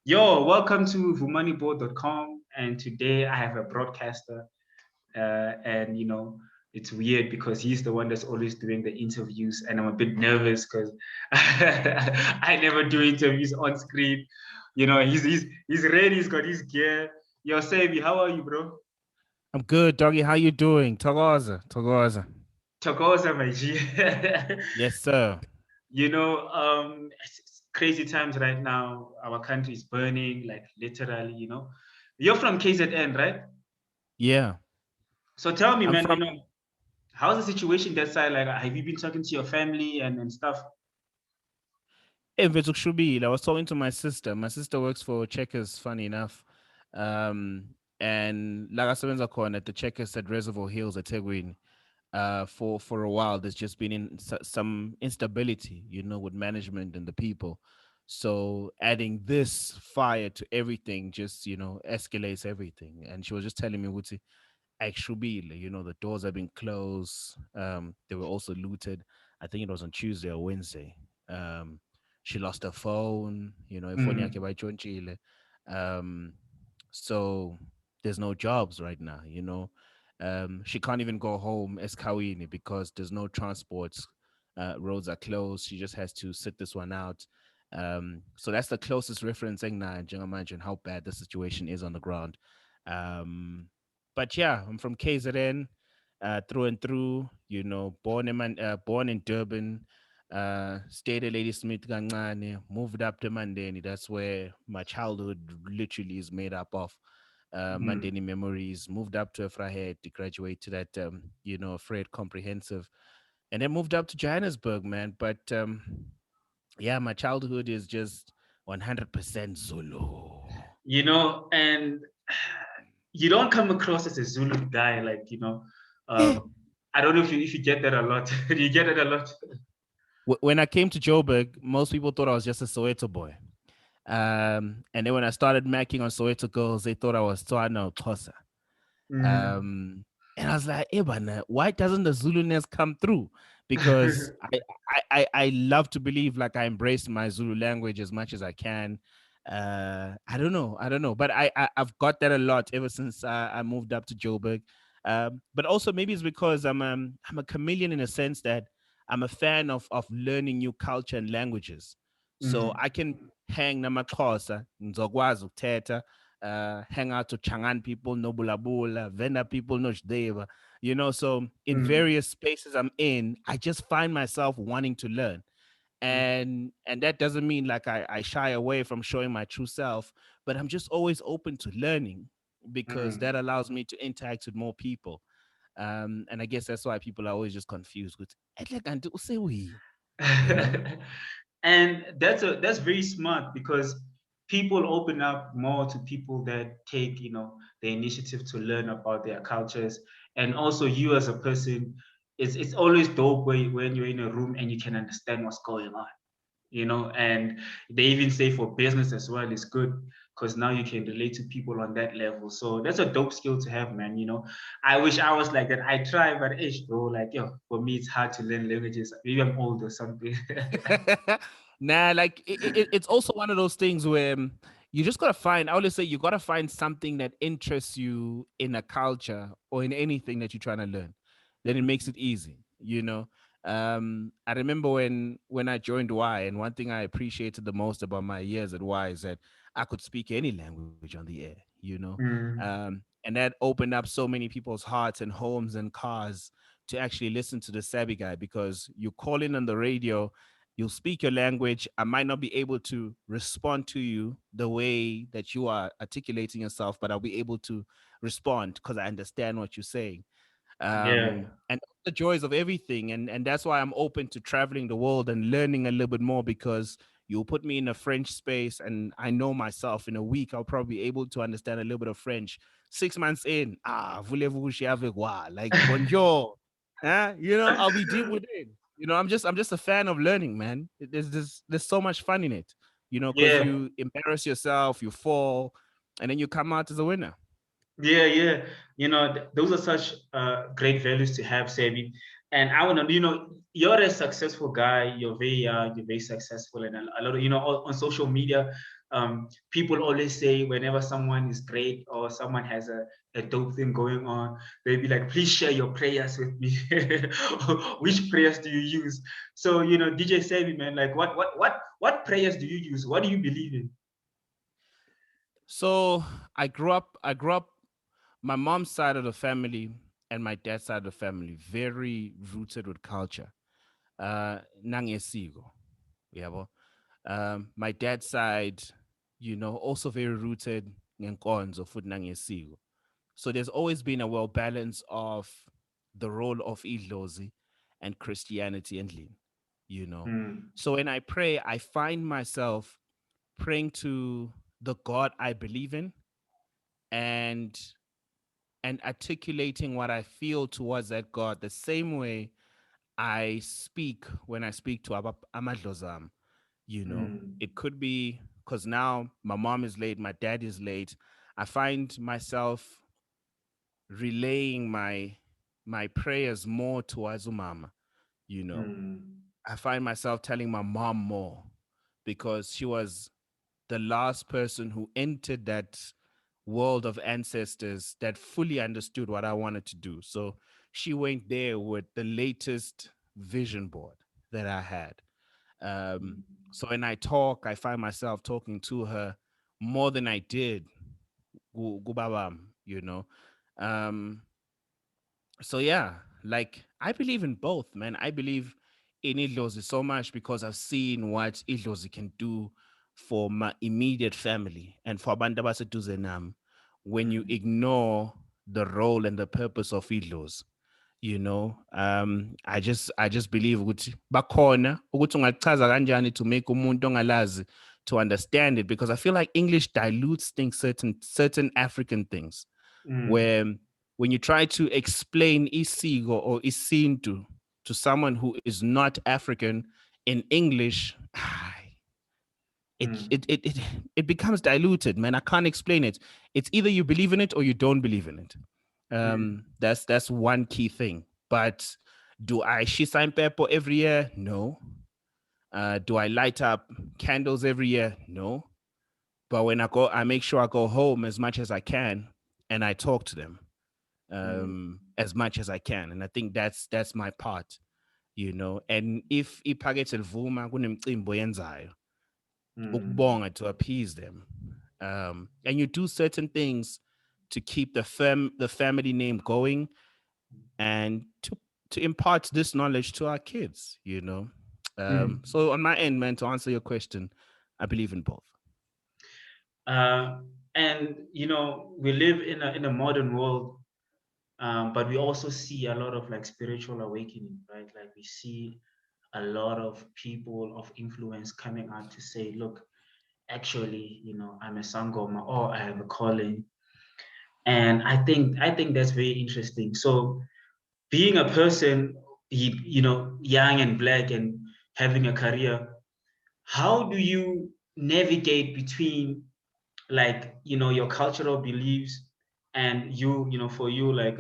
Yo, welcome to vumaniball.com. And today I have a broadcaster. And, it's weird because he's the one that's always doing the interviews. And I'm a bit nervous because I never do interviews on screen. He's ready. He's got his gear. Yo, Sabby, how are you, bro? I'm good, doggy. How you doing? Togoza, Togoza. Chokoza, my G. Yes, sir. It's crazy times right now. Our country is burning, like literally. You're from KZN, right? Yeah, So tell me, I'm man, from how's the situation that side? Like, have you been talking to your family and stuff? Shubile. I was talking to my sister. My sister works for Checkers, funny enough. And like I said, at the Checkers at Reservoir Hills at Tegwin. For a while, there's just been some instability, with management and the people. So adding this fire to everything just, escalates everything. And she was just telling me, Wuti, actually, the doors have been closed. They were also looted. I think it was on Tuesday or Wednesday. Um, she lost her phone, phone Mm, yake bayitshontshile. Um, so there's no jobs right now. She can't even go home as Kawini because there's no transports. Roads are closed. She just has to sit this one out. So that's the closest reference thing now. And imagine how bad the situation is on the ground. Um, but yeah, I'm from KZN, through and through. Born in Durban. Stayed at Lady Smith Gangane, moved up to Mandeni. That's where my childhood literally is made up of. mm. Mandeni memories. Moved up to Efrahead to graduate to that, Fred Comprehensive, and then moved up to Johannesburg, man. But yeah, my childhood is just 100% Zulu. And you don't come across as a Zulu guy, like, Eh, I don't know if you get that a lot. You get it a lot. when I came to Joburg, most people thought I was just a Soweto boy. And then when I started macking on Soweto girls, they thought I was Tswana or Xhosa. Mm, And I was like, hey, man, why doesn't the Zuluness come through? Because I love to believe like I embrace my Zulu language as much as I can. I don't know, but I've got that a lot ever since I moved up to Joburg. But also maybe it's because I'm a chameleon in a sense that I'm a fan of learning new culture and languages. So mm, I can hang namaXhosa, ngizokwazi ukuthetha, hang out to Changan people, no Bulabula, Venda people, no Shdeva. So in mm, various spaces I'm in, I just find myself wanting to learn. mm, And that doesn't mean like I shy away from showing my true self, but I'm just always open to learning because mm. that allows me to interact with more people. And I guess that's why people are always just confused with, say we, you know? And that's very smart because people open up more to people that take the initiative to learn about their cultures. And also you as a person, it's always dope when you're in a room and you can understand what's going on. And they even say for business as well is good because now you can relate to people on that level. So that's a dope skill to have, man. I wish I was like that. I try, but bro, like, for me it's hard to learn languages. Maybe I'm old or something. Nah, like it's also one of those things where you just gotta find. I always say you gotta find something that interests you in a culture or in anything that you're trying to learn. Then it makes it easy. I remember when I joined Y, and one thing I appreciated the most about my years at Y is that I could speak any language on the air. Mm, And that opened up so many people's hearts and homes and cars to actually listen to the Sabby guy because you call in on the radio, you'll speak your language. I might not be able to respond to you the way that you are articulating yourself, but I'll be able to respond because I understand what you're saying. yeah. And the joys of everything. And that's why I'm open to traveling the world and learning a little bit more because you'll put me in a French space and I know myself in a week, I'll probably be able to understand a little bit of French. 6 months in, voulez-vous coucher avec moi? Like, bonjour. Huh? I'll be deep within. I'm just a fan of learning, man. There's so much fun in it, because Yeah. you embarrass yourself, you fall, and then you come out as a winner. Yeah, yeah. Those are such great values to have, Sammy. And I want to, you're a successful guy. You're very young. You're very successful, and a lot of, on social media, people always say whenever someone is great or someone has a dope thing going on, they'll be like, "Please share your prayers with me." Which prayers do you use? So, DJ Sabby, man, like, what prayers do you use? What do you believe in? So I grew up my mom's side of the family and my dad's side of the family very rooted with culture. Nangesiko, yabo. My dad's side, also very rooted in ngenkonzo futhi nangesiko. So there's always been a well balance of the role of idlozi and Christianity and lean, you know. Mm, So when I pray, I find myself praying to the God I believe in, and articulating what I feel towards that God the same way I speak when I speak to Amadlozam. mm, It could be because now my mom is late, my dad is late. I find myself relaying my prayers more towards Umama, you know. mm, I find myself telling my mom more because she was the last person who entered that world of ancestors that fully understood what I wanted to do. So she went there with the latest vision board that I had. Um, mm, so when I talk, I find myself talking to her more than I did Gubabam, you know. Um, so yeah, like I believe in both, man. I believe in Idlozi so much because I've seen what Idlozi can do for my immediate family and for abantu abaseduze nami when you mm, ignore the role and the purpose of Idlozi. I just believe ukuthi bakhona ukuthi ungachaza kanjani to make umuntu ongalazi to understand it, because I feel like English dilutes things, certain African things, mm, where when you try to explain isigo or isintu to someone who is not African in English, it mm, it it it, it becomes diluted, man. I can't explain it. It's either you believe in it or you don't believe in it. mm, That's one key thing. But do I shine pepper every year? No. Do I light up candles every year? No. But when I go, I make sure I go home as much as I can and I talk to them mm, as much as I can. And I think that's my part, And if iphakethi livuma kunemicimbi oyenzayo mm, ukubonga, to appease them, and you do certain things to keep the family name going and to impart this knowledge to our kids. mm. So on my end, man, to answer your question, I believe in both. Uh, and we live in a modern world, but we also see a lot of like spiritual awakening, right? Like we see a lot of people of influence coming out to say, look, actually, I'm a sangoma or I have a calling. And I think that's very interesting. So being a person, young and black and having a career, how do you navigate between, like, your cultural beliefs and for you, like,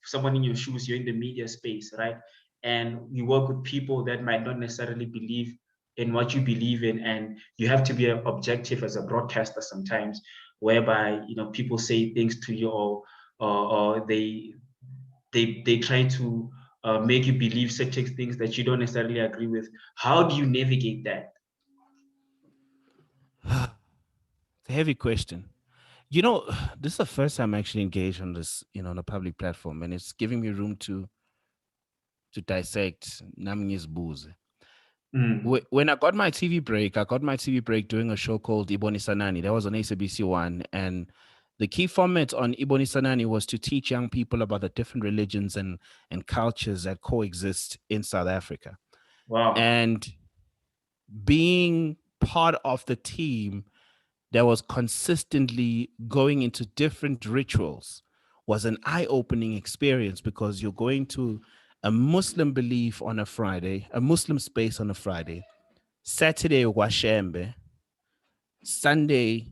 someone in your shoes, you're in the media space, right? And you work with people that might not necessarily believe in what you believe in, and you have to be objective as a broadcaster sometimes, whereby people say things to you, or they try to make you believe certain things that you don't necessarily agree with. How do you navigate that? It's a heavy question. This is the first time I actually engaged on this, on a public platform, and it's giving me room to dissect Namngi's booze. Mm. When I got my TV break doing a show called Iboni Sanani. That was on ACBC One, and the key format on Iboni Sanani was to teach young people about the different religions and cultures that coexist in South Africa. Wow. And being part of the team that was consistently going into different rituals was an eye-opening experience, because you're going to a Muslim belief on a Friday, a Muslim space on a Friday, Saturday Washembe, Sunday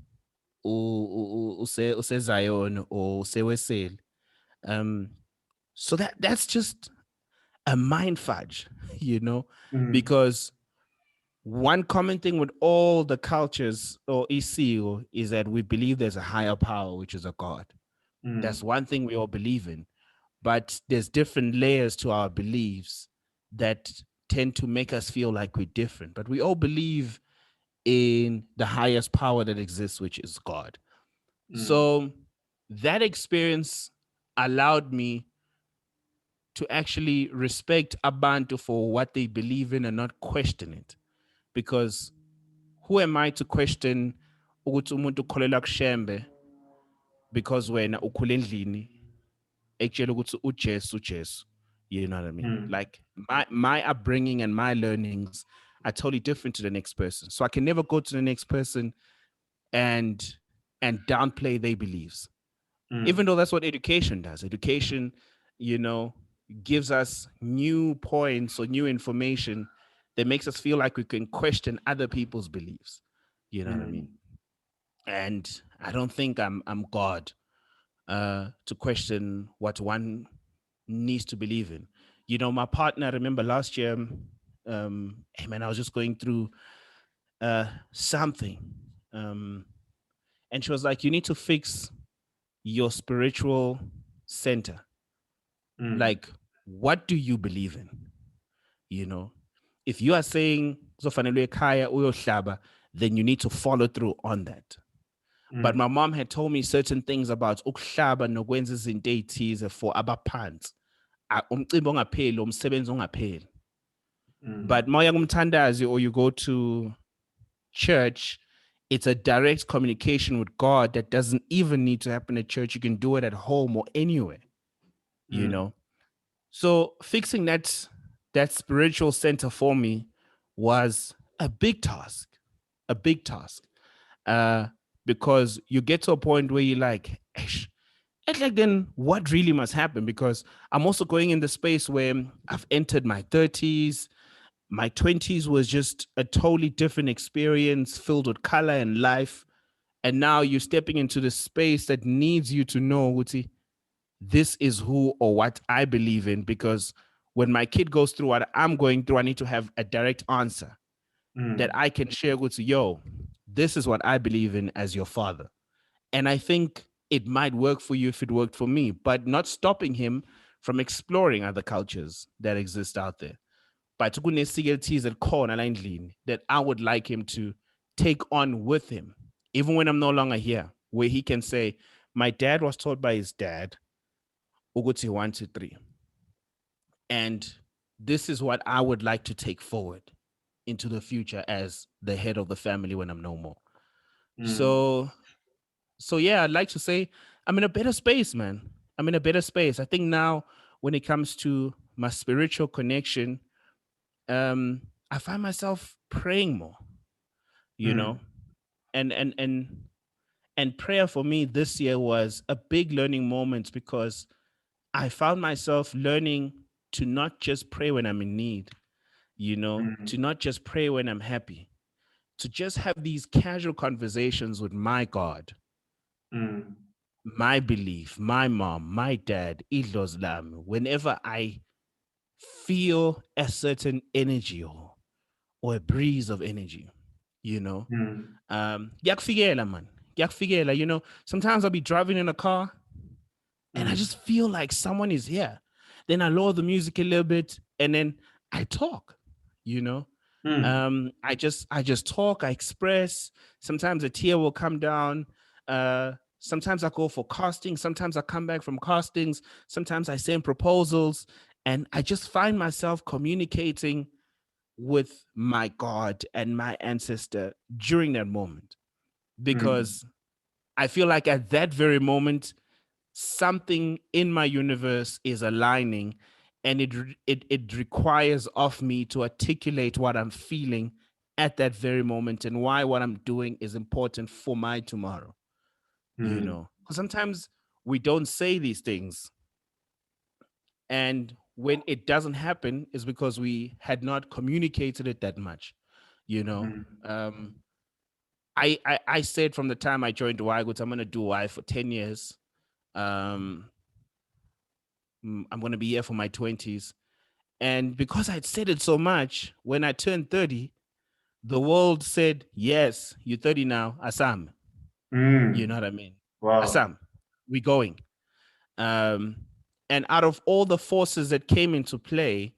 use Zion or use Wesel. Um, so that's just a mind fudge, you know, mm, because one common thing with all the cultures or ECU is that we believe there's a higher power, which is a God. That's mm, one thing we all believe in. But there's different layers to our beliefs that tend to make us feel like we're different. But we all believe in the highest power that exists, which is God. mm, So that experience allowed me to actually respect Abantu for what they believe in and not question it. Because who am I to question ukuthi umuntu ukholelwa kushembe because wena ukhule endlini ekutshela ukuthi uJesu. You know what I mean? mm, Like my upbringing and my learnings are totally different to the next person. So I can never go to the next person and downplay their beliefs. Even mm, though that's what education does. Education, you know, gives us new points or new information that makes us feel like we can question other people's beliefs. You know what I mean? mm, And I don't think I'm God to question what one needs to believe in. You know, my partner, I remember last year, hey man, I was just going through something. Um, and she was like, you need to fix your spiritual center. mm, Like, what do you believe in? You know, if you are saying, "Kuzofanele ekhaya uyohlaba," then you need to follow through on that. But my mm, mom had told me certain things about ukuhlaba nokwenza izinto ey'thize for abaphansi. Umcimbi ongapheli, umsebenzi ongapheli. But mm, mawuya kumthandazi or you go to church, it's a direct communication with God that doesn't even need to happen at church. You can do it at home or anywhere, you mm, know. So fixing that spiritual center for me was a big task, a big task. Uh, because you get to a point where you're like, "Eish, and like then what really must happen?" Because I'm also going in the space where I've entered my 30s. My 20s was just a totally different experience filled with color and life. And now you're stepping into the space that needs you to know, Wuti, this is who or what I believe in. Because when my kid goes through what I'm going through, I need to have a direct answer that mm, I can share with you. Yo, this is what I believe in as your father. And I think it might work for you if it worked for me, but not stopping him from exploring other cultures that exist out there. But kunesiyelithize elikhona la endlini that I would like him to take on with him, even when I'm no longer here, where he can say, my dad was taught by his dad, Uguti 1, 2, 3. And this is what I would like to take forward into the future as the head of the family when I'm no more. mm, So yeah, I'd like to say I'm in a better space, man. I'm in a better space. I think now when it comes to my spiritual connection, I find myself praying more, you know, mm, and prayer for me this year was a big learning moment because I found myself learning to not just pray when I'm in need, you know, to mm, not just pray when I'm happy, to just have these casual conversations with my God, mm, my belief, my mom, my dad, idlos lami, whenever I feel a certain energy or a breeze of energy, you know. mm, Kuyakufikela, man. Kuyakufikela, you know. Sometimes I'll be driving in a car and I mm, just feel like someone is here. Then I lower the music a little bit and then I talk, you know. mm, I just talk, I express. Sometimes a tear will come down. Sometimes I go for casting, sometimes I come back from castings, sometimes I send proposals, and I just find myself communicating with my God and my ancestor during that moment mm, because I feel like at that very moment, something in my universe is aligning and it requires of me to articulate what I'm feeling at that very moment and why what I'm doing is important for my tomorrow, you mm, know. 'Cause sometimes we don't say these things, and when it doesn't happen is because we had not communicated it that much, you know. mm, um I said from the time I joined Y, I'm gonna do Y for 10 years. um I'm going to be here for my 20s. And because I'd said it so much, when I turned 30, the world said, yes, you're 30 now, Assam. You know Mm. what I mean? Wow. Assam, we going. Um, and out of all the forces that came into play,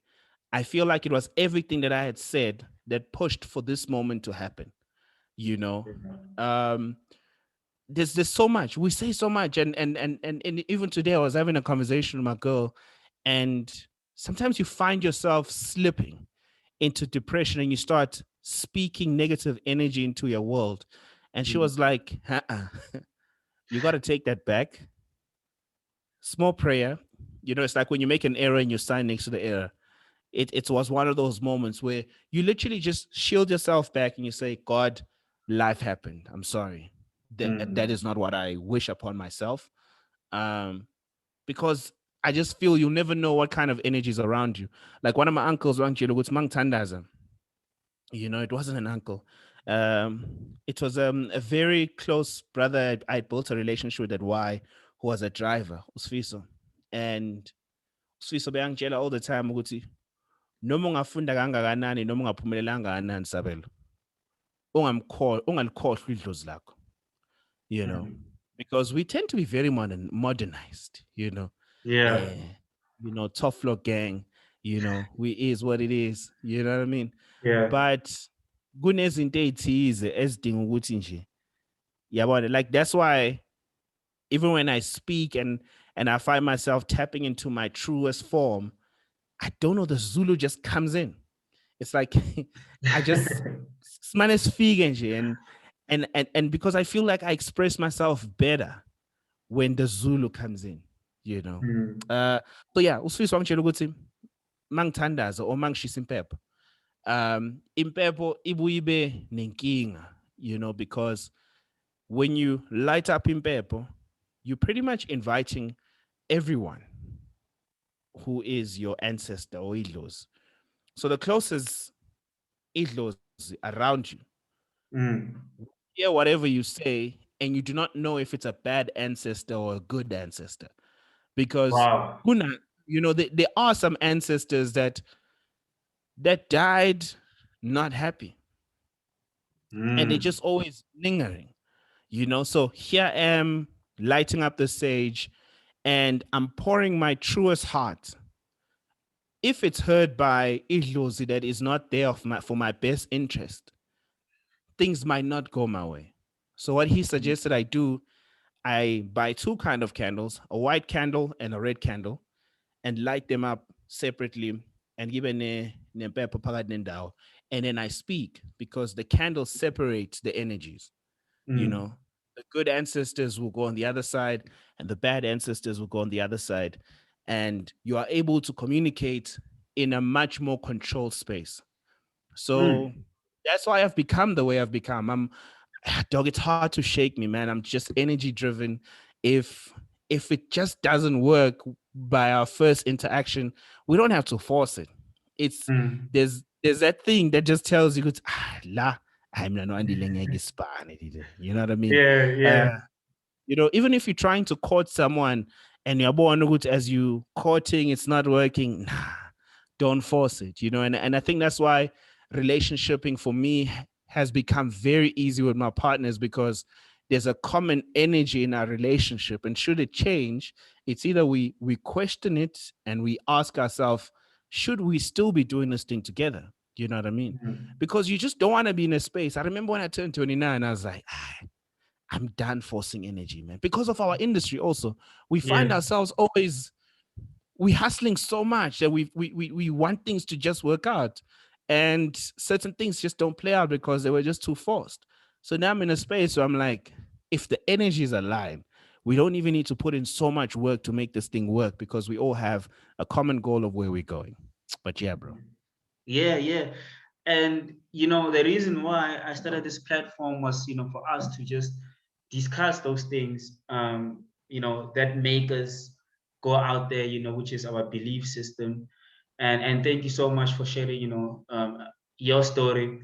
I feel like it was everything that I had said that pushed for this moment to happen. You know, um, there's so much we say so much, and even today I was having a conversation with my girl, and sometimes you find yourself slipping into depression and you start speaking negative energy into your world. And she Mm. was like, you got to take that back. Small prayer. It's like when you make an error and you sign next to the error. It was one of those moments where you literally just shield yourself back and you say, God, life happened. I'm sorry. That is Mm. not what I wish upon myself. Um, because I just feel you'll never know what kind of energy is around you. Like one of my uncles, it's Mang Tandaza. It wasn't an uncle. It was a very close brother I built a relationship with at Y, who was a driver, Usfiso. And Usfiso beyangitshela all the time ukuthi noma ungafunda kangakanani noma ungaphumelelanga kangakanani Sabelo, ungalikhohlwa idlozi lakho, you know, Mm. because we tend to be very modernized, Yeah. eh, tough floor gang, we is what it is, you know what I mean? Yeah. But kunezinto ey'thize ezidinga ukuthi nje yabona, like that's why even when I speak and I find myself tapping into my truest form, I don't know, the Zulu just comes in. It's like I just smile speaking and because I feel like I express myself better when the Zulu comes in, you know. Mm. Uh so yeah, usifisa wangitshela ukuthi mangithandaza or mangishisa impepho. Impepho ibuye ibe nenkinga, because when you light up impepho, you're pretty much inviting everyone who is your ancestor or idlos. So the closest idlos around you Mm. hear whatever you say, and you do not know if it's a bad ancestor or a good ancestor. Because Wow. there are some ancestors that died not happy, and they're Mm. just always lingering. So here I am lighting up the sage, and I'm pouring my truest heart. If it's heard by Idlozi that is not there for my best interest, things might not go my way. So what he suggested I do, I buy two kind of candles, a white candle and a red candle, and light them up separately and give and then I speak because the candle separates the energies. you Mm. know the good ancestors will go on the other side and the bad ancestors will go on the other side, and you are able to communicate in a much more controlled space. So Mm. that's why I've become the way I've become. Dog, it's hard to shake me, man. I'm just energy driven. If it just doesn't work by our first interaction, we don't have to force it. It's Mm. there's that thing that just tells you, la, I'm not you know what I mean? Yeah. Uh, Yeah. even if you're trying to court someone and you're born good as you courting, it's not working. Nah, don't force it, and I think that's why relationshiping for me has become very easy with my partners, because there's a common energy in our relationship, and should it change, it's either we question it and we ask ourselves, should we still be doing this thing together? You know what I mean? Mm. Because you just don't want to be in a space. I remember when I turned 29, I was like, I'm done forcing energy, man. Because of our industry, also, we find Yeah. ourselves always we hustling so much that we want things to just work out, and certain things just don't play out because they were just too forced. So now I'm in a space where I'm like, if the energy is aligned, we don't even need to put in so much work to make this thing work because we all have a common goal of where we're going. But yeah, bro. Yeah, yeah. And the reason why I started this platform was, for us to just discuss those things, that make us go out there, which is our belief system. And thank you so much for sharing, your story.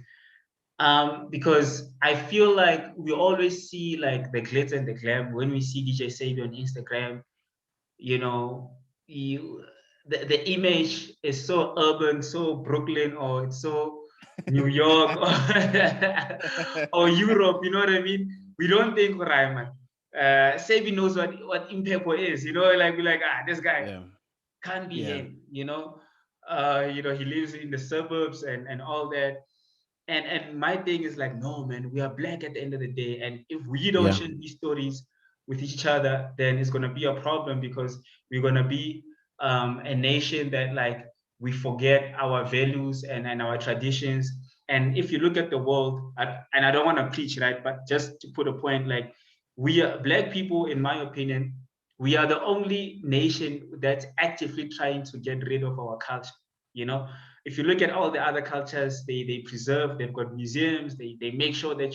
Because I feel like we always see like the glitz and the glam when we see DJ Sabby on Instagram, you know, you the image is so urban, so Brooklyn, or it's so New York, or Europe. You know what I mean? We don't think Raiman. Sebi knows what Impepo is. You know, like we're like, this guy Yeah. can't be Yeah. him. He lives in the suburbs and all that. And my thing is like, no, man, we are black at the end of the day, and if we don't Yeah. share these stories with each other, then it's gonna be a problem because we're gonna be a nation that like we forget our values and our traditions. And if you look at the world, and I don't want to preach, right, but just to put a point, like we are black people, in my opinion, we are the only nation that's actively trying to get rid of our culture. You know, if you look at all the other cultures, they preserve, they've got museums, they make sure that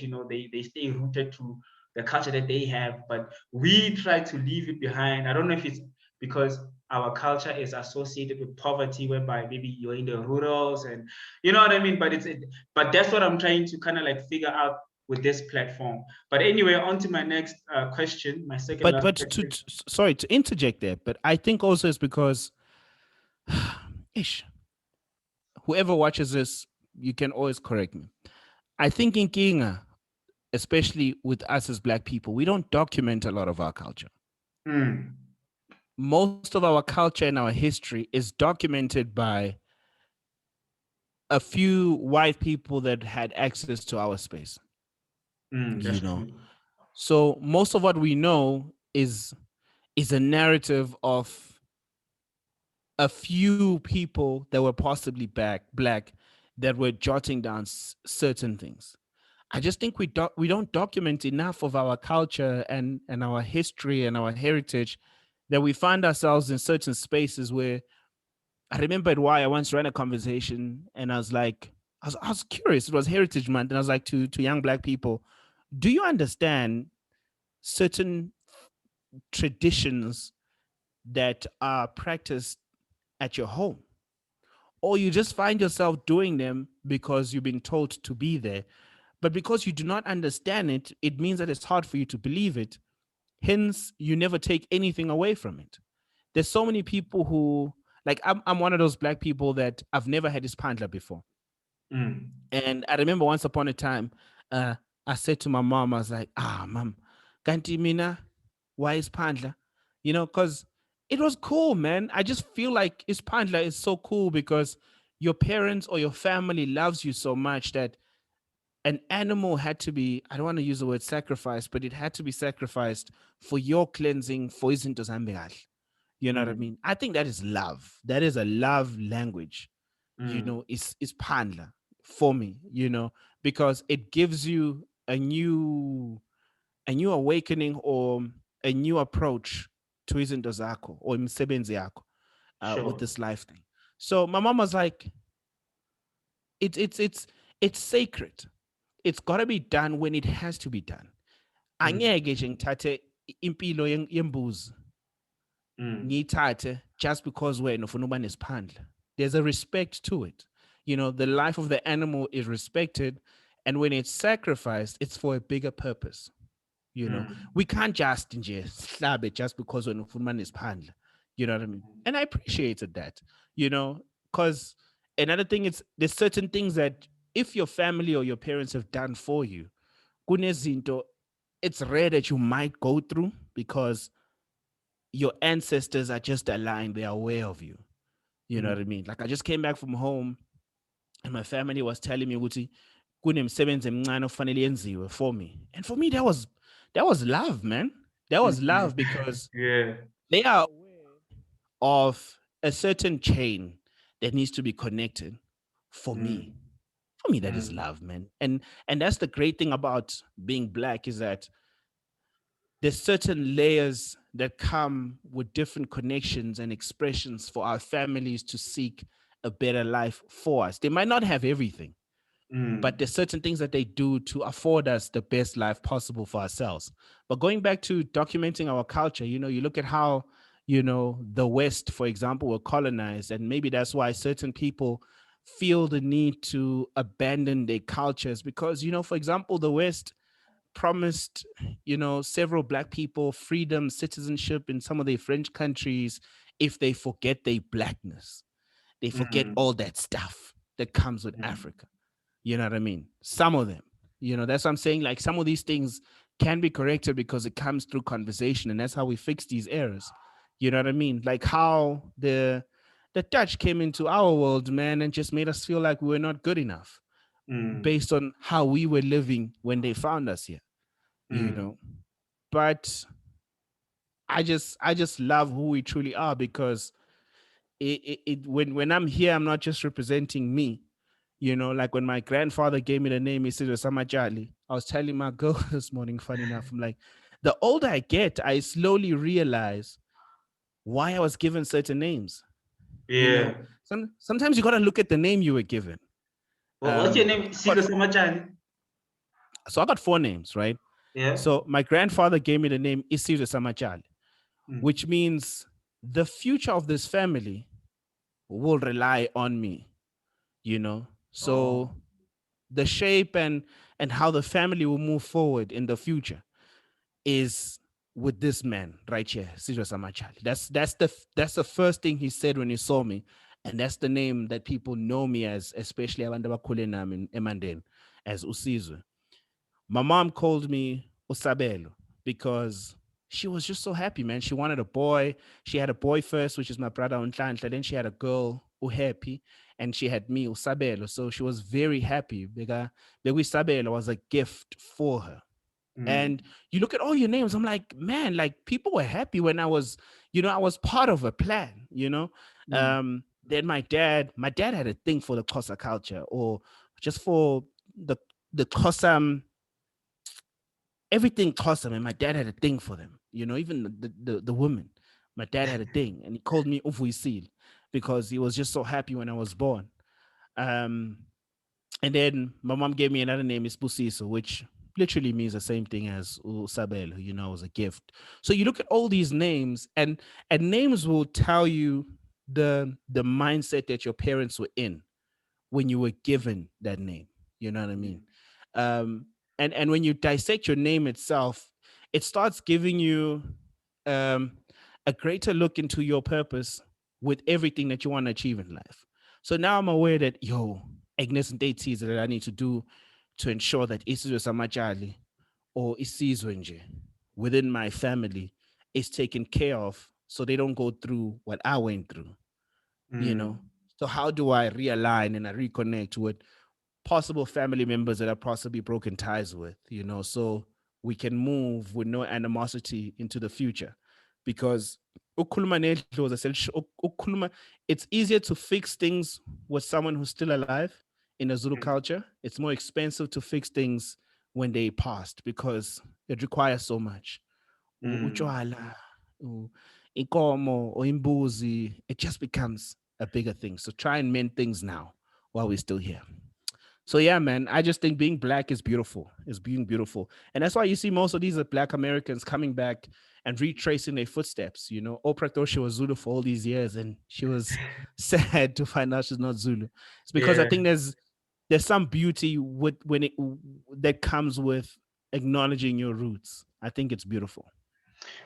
they stay rooted to the culture that they have, but we try to leave it behind. I don't know if it's because our culture is associated with poverty, whereby maybe you're in the rurals, and you know what I mean. But that's what I'm trying to kind of like figure out with this platform. But anyway, on to my next question, my second But last to, question. sorry to interject there, but I think also it's because ish, whoever watches this, you can always correct me. I think in Kinga, especially with us as black people, we don't document a lot of our culture. Mm, Most of our culture and our history is documented by a few white people that had access to our space, you that's know. true. So most of what we know is a narrative of a few people that were possibly black that were jotting down certain things. I just think we don't document enough of our culture and our history and our heritage that we find ourselves in certain spaces where I remembered why I once ran a conversation and I was like, I was curious. It was Heritage Month, and I was like to young black people, do you understand certain traditions that are practiced at your home? Or you just find yourself doing them because you've been told to be there. But because you do not understand it, it means that it's hard for you to believe it. Hence, you never take anything away from it. There's so many people who, like, I'm one of those black people that I've never had this pandla before. Mm, And I remember once upon a time, uh, I said to my mom, I was like, mom, kanti mina, why is pandla? Because it was cool, man. I just feel like Ispandla is so cool because your parents or your family loves you so much that an animal had to be, I don't want to use the word sacrifice, but it had to be sacrificed for your cleansing, for izinto zami kahle. You know what I mm, mean? I think that is love. That is a love language. mm, Is pandla for me, because it gives you a new awakening or a new approach to izinto zakho or imisebenzi yakho with sure. this life thing. So my mom was like, it's sacred. It's gotta be done when it has to be done. Mm, Angeke nje ngithathe impilo yembuzi mm, ngiyithathe just because wena ufuna uba nesiphandla. There's a respect to it. The life of the animal is respected, and when it's sacrificed, it's for a bigger purpose. mm, We can't just nje sihlabe just because wena ufuna uba nesiphandla. You know what I mean? And I appreciated that. Because another thing is there's certain things that if your family or your parents have done for you, kunezinto, it's rare that you might go through because your ancestors are just aligned, they're aware of you. You know what I mm, mean? Like I just came back from home and my family was telling me ukuthi kunemsebenzi emncane ofanele yenziwe for me. And for me that was love, man. That was mm. love because Yeah. they are aware of a certain chain that needs to be connected for me. Mm, For me, that is mm, love, man. And that's the great thing about being black is that there's certain layers that come with different connections and expressions for our families to seek a better life for us. They might not have everything, but mm, there's certain things that they do to afford us the best life possible for ourselves. But going back to documenting our culture, you look at how, the West, for example, were colonized, and maybe that's why certain people feel the need to abandon their cultures because, for example, the West promised, several black people freedom, citizenship in some of the French countries, if they forget their blackness. They forget Mm, all that stuff that comes with mm, Africa. You know what I mean? Some of them, that's what I'm saying. Like some of these things can be corrected because it comes through conversation, and that's how we fix these errors. You know what I mean? Like how the Dutch came into our world, man, and just made us feel like we were not good enough mm, based on how we were living when they found us here. You mm, know, but I just love who we truly are because when I'm here, I'm not just representing me. Like when my grandfather gave me the name, he said Samajali. I was telling my girl this morning, funny enough, I'm like, the older I get, I slowly realize why I was given certain names. You know, yeah. sometimes you got to look at the name you were given. What's your name? I got, Sigo Samachani. so I got four names, right? Yeah. So my grandfather gave me the name Isizo Samajali, Mm. which means the future of this family will rely on me. So Oh. the shape and how the family will move forward in the future is with this man right here, Sidra Samachali. That's the first thing he said when he saw me, and that's the name that people know me as, especially abantu abakhule nami in Emanden, as Usizwe. My mom called me Usabelo because she was just so happy, man. She wanted a boy. She had a boy first, which is my brother Unhlanhla. Then she had a girl, Uhappy, and she had me, Usabelo. So she was very happy because Sabelo was a gift for her. Mm, And you look at all your names, I'm like, man, like people were happy when I was part of a plan. mm, Then my dad had a thing for the Xhosa culture, or just for the Xhosa, everything Xhosa, man. My dad had a thing for them, even the women. My dad had a thing, and he called me Uvuisil because he was just so happy when I was born. Um, and then my mom gave me another name, is Pusiso, which literally means the same thing as Usabel, was a gift. So you look at all these names, and names will tell you the mindset that your parents were in when you were given that name. You know what I mean? Um, and when you dissect your name itself, it starts giving you um, a greater look into your purpose with everything that you want to achieve in life. So now I'm aware that Agnes and dates that I need to do to ensure that Isizwe Samajali or Isizwe nje within my family is taken care of, so they don't go through what I went through you mm, know so how do I realign and I reconnect with possible family members that I've possibly broken ties with, so we can move with no animosity into the future? Because ukukhuluma nedlozi it's easier to fix things with someone who's still alive in the Zulu culture. It's more expensive to fix things when they passed because it requires so much. mm. Utshwala, inkomo or imbuzi, it just becomes a bigger thing. So try and mend things now while we're still here. So yeah, man, I just think being black is beautiful. It's being beautiful. And that's why you see most of these black Americans coming back and retracing their footsteps. Oprah thought she was Zulu for all these years and she was sad to find out she's not Zulu. It's because I Yeah. think there's some beauty with when it that comes with acknowledging your roots. I think it's beautiful.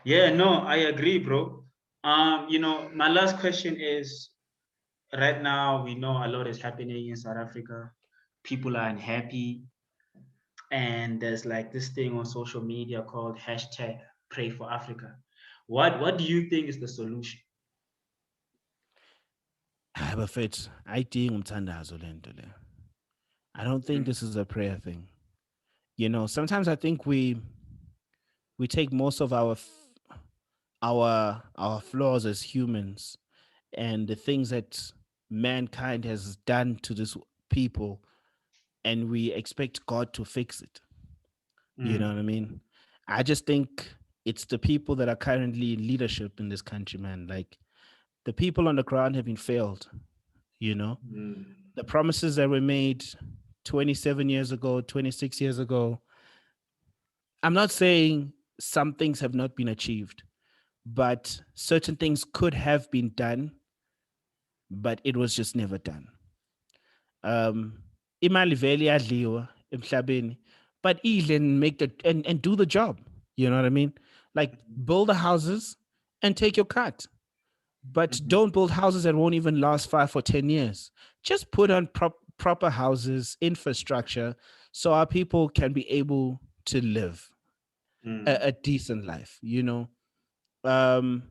Yeah, no, I agree, bro. My last question is, right now we know a lot is happening in South Africa. People are unhappy, and there's like this thing on social media called hashtag pray for Africa. What do you think is the solution? Bafethu ayidingi umthandazo lento le. I don't think Mm, this is a prayer thing. Sometimes I think we take most of our flaws as humans and the things that mankind has done to this people, and we expect God to fix it. You know mm, what I mean? I just think it's the people that are currently in leadership in this country, man. Like the people on the ground have been failed, you know? mm, The promises that were made 27 years ago, 26 years ago. I'm not saying some things have not been achieved, but certain things could have been done, but it was just never done. Um, Imali vele iyadliwa emhlabeni, but idle and make and do the job. You know what I mean? Like build the houses and take your cut. but Mhm. don't build houses that won't even last 5 or 10 years. Just put on proper houses, infrastructure, so our people can be able to live Mm. a decent life, you know? Um,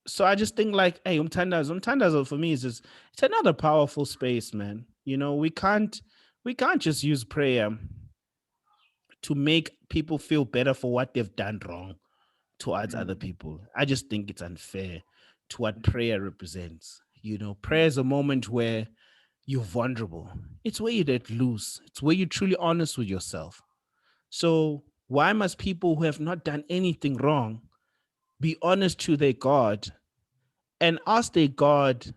so I just think like, hey, umtandazo for me is just, it's another powerful space, man. You know, we can't just use prayer to make people feel better for what they've done wrong towards other Mm. people. I just think it's unfair to what Mm. prayer represents. You know, prayer Mm. is a moment where you're vulnerable. It's where you let loose. It's where you're truly honest with yourself. So why must people who have not done anything wrong be honest to their God and ask their God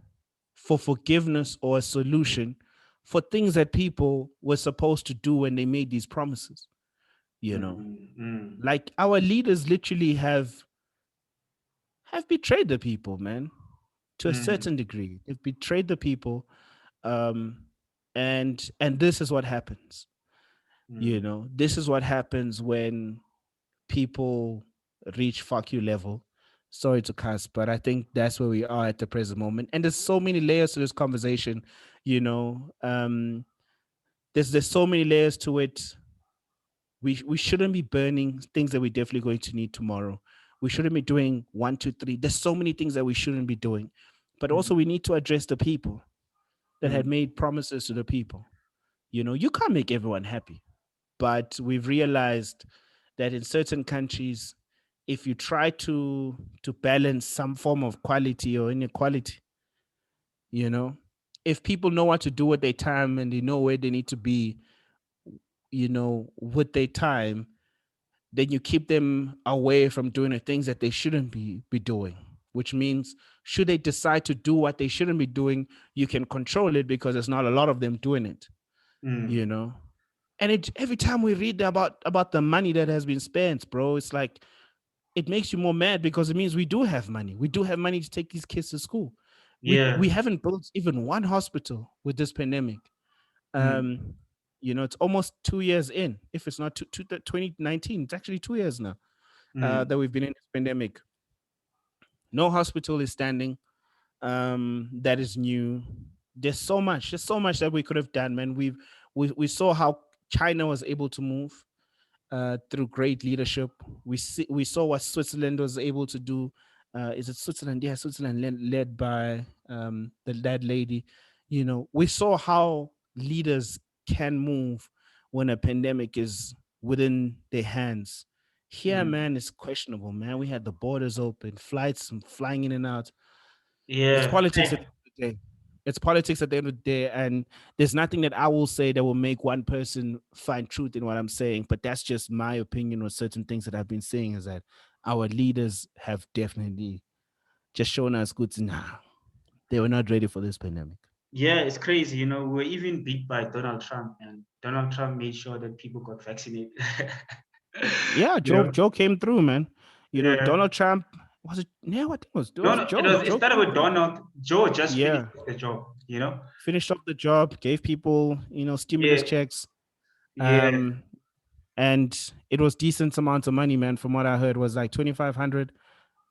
for forgiveness or a solution for things that people were supposed to do when they made these promises? You know, Mm. Mm. like our leaders literally have betrayed the people, man, to a Mm. certain degree. They've betrayed the people, um, and this is what happens. You Mm. know, this is what happens when people reach fuck you level. Sorry to cuss, but I think that's where we are at the present moment. And there's so many layers to this conversation. You know, there's so many layers to it. We shouldn't be burning things that we're definitely going to need tomorrow. We shouldn't be doing one, two, three. There's so many things that we shouldn't be doing. But also Mm. we need to address the people that had Mm. made promises to the people. You know, you can't make everyone happy. But we've realized that in certain countries, if you try to balance some form of quality or inequality, you know, if people know what to do with their time and they know where they need to be, you know, with their time, then you keep them away from doing the things that they shouldn't be doing. Which means, should they decide to do what they shouldn't be doing, you can control it because there's not a lot of them doing it. You Mm. know, and it every time we read about the money that has been spent, bro, it's like it makes you more mad because it means we do have money. We do have money to take these kids to school. We Yeah. haven't built even one hospital with this pandemic. Mm. Um, you know, it's almost 2 years in. If it's not 2019, it's actually 2 years now Mm. that we've been in this pandemic. No hospital is standing. That is new. There's so much that we could have done, man. We saw how China was able to move through great leadership. We saw what Switzerland was able to do. Is it Switzerland? Yeah, Switzerland led by that lady. You know, we saw how leaders can move when a pandemic is within their hands. Here, Mm. man, it's questionable, man. We had the borders open, flights flying in and out. It's Yeah. politics at the end of the day. It's politics at the end of the day, and there's nothing that I will say that will make one person find truth in what I'm saying. But that's just my opinion on certain things that I've been saying. Is that our leaders have definitely just shown us good. Nah, they were not ready for this pandemic. Yeah, it's crazy. We're even beat by Donald Trump, and Donald Trump made sure that people got vaccinated. Yeah, you Joe know, Joe came through, man. You know, yeah. Donald Trump was it? Yeah, what it No, was no, Joe. it Joe started came with through. Donald. Joe just finished Yeah, the job. finished up the job, gave people stimulus Yeah, checks. yeah. Um, and it was decent amount of money, man. From what I heard, was like 2,500.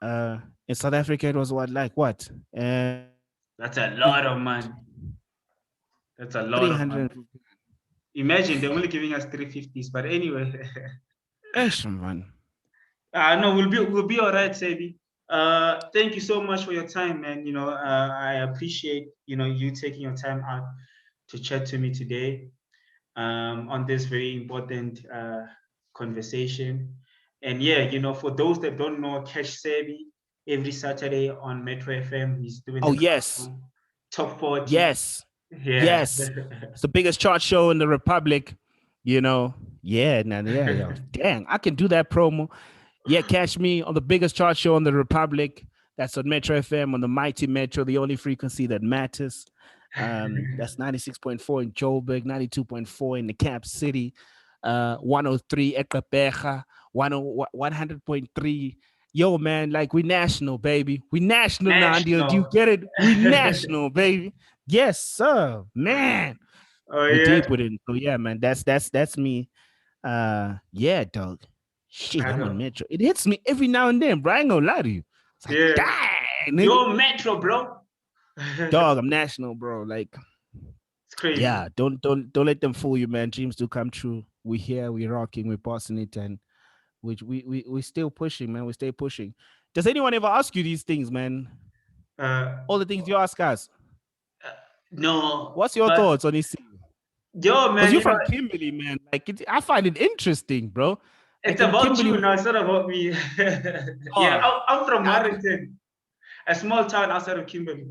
Uh, in South Africa, it was what? That's a lot of money. That's a lot of money. 350. Imagine they're only giving us 350s, but anyway. Man. No, we'll be all right, Sabi. Thank you so much for your time, man. I appreciate you taking your time out to chat to me today on this very important conversation. And yeah, for those that don't know, Cash Sabi every Saturday on Metro FM, he's doing Oh the yes, countdown top 40. yes, Yeah. yes. It's the biggest chart show in the Republic. You know, yeah, nah, yeah, yo, dang, I can do that promo. Yeah, catch me on the biggest chart show in the Republic. That's on Metro FM on the mighty Metro, the only frequency that matters. That's 96.4 in Joburg, 92.4 in the Cap City, 103 Ekapeja, 100.3. Yo, man, like we national, baby. We national now. Do you National. get it? We national, baby. Yes, sir. Man. Oh We yeah. deep with it. So yeah, man. That's me. Yeah, dog. Shit, I I'm on know. Metro. It hits me every now and then, bro. I ain't gonna lie to you. It's like, Yeah. damn. nigga. You're Metro, bro. Dog, I'm national, bro. Like, It's crazy. yeah, don't let them fool you, man. Dreams do come true. We here, we rocking, we're bossing it, and we still pushing, man. We stay pushing. Does anyone ever ask you these things, man? Uh, All the things you ask us. no, What's your but thoughts on this? yo, Because man, you're from Kimberley, man. Like, I find it interesting, bro. it's Like in about Kimberley, you now. It's not about me. Yeah, dog. I'm from I, Warrington, a small town outside of Kimberley.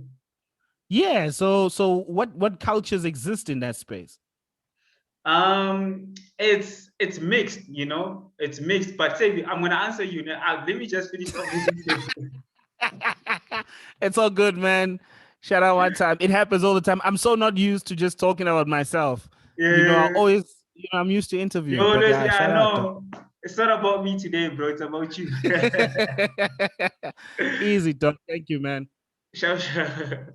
yeah. So what cultures exist in that space? It's mixed, it's mixed. But say I'm gonna answer you now. Let me just finish off this interview. It's all good, man. Shout out one time. It happens all the time. I'm so not used to just talking about myself. I Yeah, always, I'm used to you interviewing. But always, yeah, yeah, shout out, dog. no, it's not about me today, bro. It's about you. Easy, dog. Thank you, man. Sure, sure.